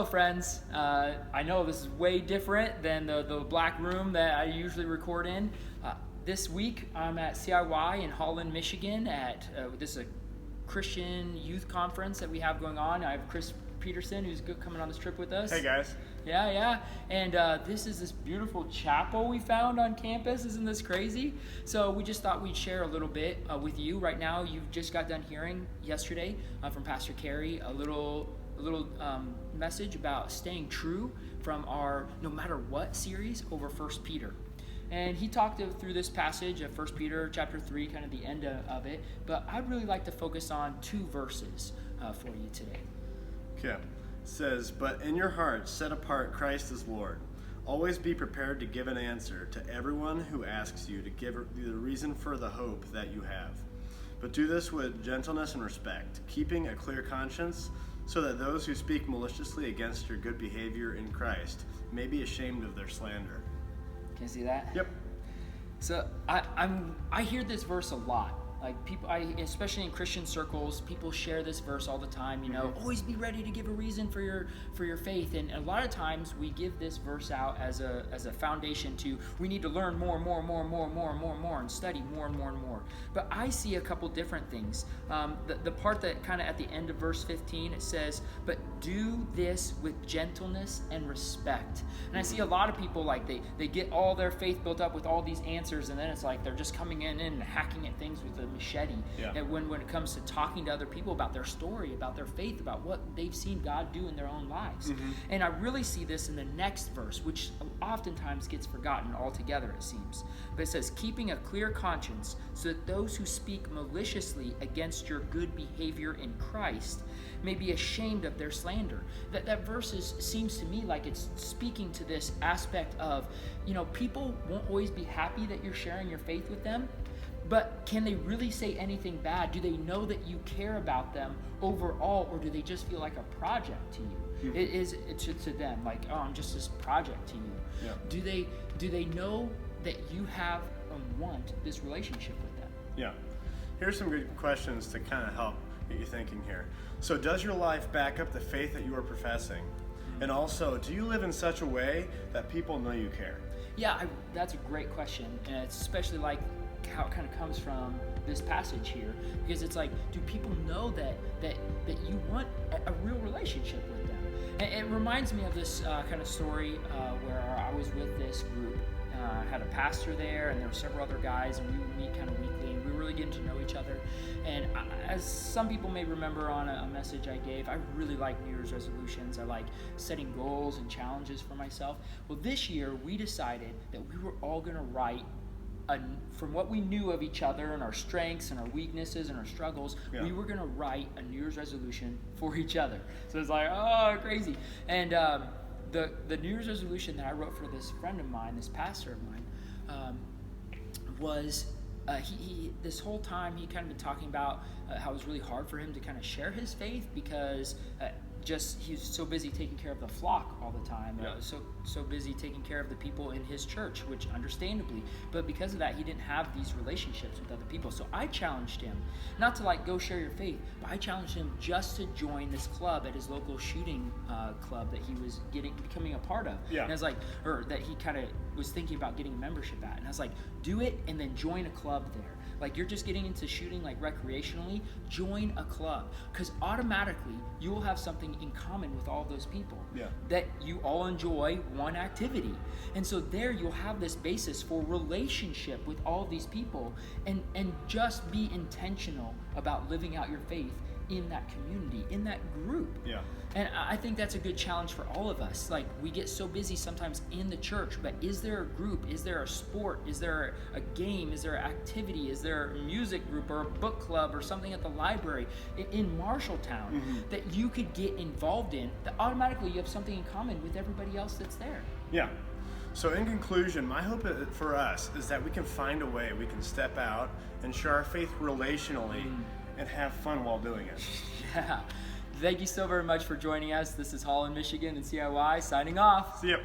Hello, friends. I know this is way different than the black room that I usually record in. This week, I'm at CIY in Holland, Michigan at this is a Christian youth conference that we have going on. I have Chris Peterson, who's coming on this trip with us. Hey, guys. Yeah. And this is this beautiful chapel we found on campus. Isn't this crazy? So we just thought we'd share a little bit with you. Right now, you've just got done hearing yesterday from Pastor Carey a little message about staying true from our No Matter What series over 1 Peter. And he talked through this passage of 1 Peter chapter 3, kind of the end of it. But I'd really like to focus on 2 verses for you today. Okay. It says, "But in your hearts set apart Christ as Lord. Always be prepared to give an answer to everyone who asks you to give the reason for the hope that you have. But do this with gentleness and respect, keeping a clear conscience, so that those who speak maliciously against your good behavior in Christ may be ashamed of their slander." Can you see that? Yep. So I hear this verse a lot. Like people, especially in Christian circles, people share this verse all the time. You know, always be ready to give a reason for your faith. And a lot of times we give this verse out as a foundation to we need to learn more and study more and more. But I see a couple different things. The part that kind of at the end of verse 15 it says, "But do this with gentleness and respect." And I see a lot of people like they get all their faith built up with all these answers, and then it's like they're just coming in and hacking at things with a machete. Yeah. And when it comes to talking to other people about their story, about their faith, about what they've seen God do in their own lives. And I really see this in the next verse, which oftentimes gets forgotten altogether, it seems. But it says, "Keeping a clear conscience, so that those who speak maliciously against your good behavior in Christ may be ashamed of their slander." That verse seems to me like it's speaking to this aspect of, people won't always be happy that you're sharing your faith with them, but can they really say anything bad? Do they know that you care about them overall, or do they just feel like a project to you? It is to them like, oh, I'm just this project to you. Yeah. Do they know that you have and want this relationship with them? Yeah. Here's some good questions to kind of help get you thinking here. So does your life back up the faith that you are professing? And also, do you live in such a way that people know you care? Yeah, that's a great question. And it's especially like how it kind of comes from this passage here, because it's like, do people know that you want a real relationship with them? And it reminds me of this kind of story where I was with this group. I had a pastor there, and there were several other guys, and we would meet kind of weekly, and we were really getting to know each other. And as some people may remember on a message I gave, I really like New Year's resolutions. I like setting goals and challenges for myself. Well, this year we decided that we were all going to write from what we knew of each other and our strengths and our weaknesses and our struggles, we were going to write a New Year's resolution for each other. So it's like, oh, crazy. And the New Year's resolution that I wrote for this friend of mine, this pastor of mine, was he this whole time he kind of been talking about how it was really hard for him to kind of share his faith because he's so busy taking care of the flock all the time, so busy taking care of the people in his church, which understandably, but because of that he didn't have these relationships with other people. So I challenged him not to go share your faith, but I challenged him just to join this club at his local shooting club that he was becoming a part of. And I was like, or that he kind of was thinking about getting a membership at, and I was like, do it and then join a club there. Like, you're just getting into shooting recreationally, join a club, because automatically you will have something in common with all those people that you all enjoy one activity. And so there you'll have this basis for relationship with all these people, and just be intentional about living out your faith in that community, in that group. And I think that's a good challenge for all of us. Like, we get so busy sometimes in the church, but is there a group? Is there a sport? Is there a game? Is there an activity? Is there a music group or a book club or something at the library in Marshalltown that you could get involved in, that automatically you have something in common with everybody else that's there? Yeah. So in conclusion, my hope for us is that we can find a way we can step out and share our faith relationally and have fun while doing it. Yeah. Thank you so very much for joining us. This is Holland, Michigan, and CIY signing off. See ya.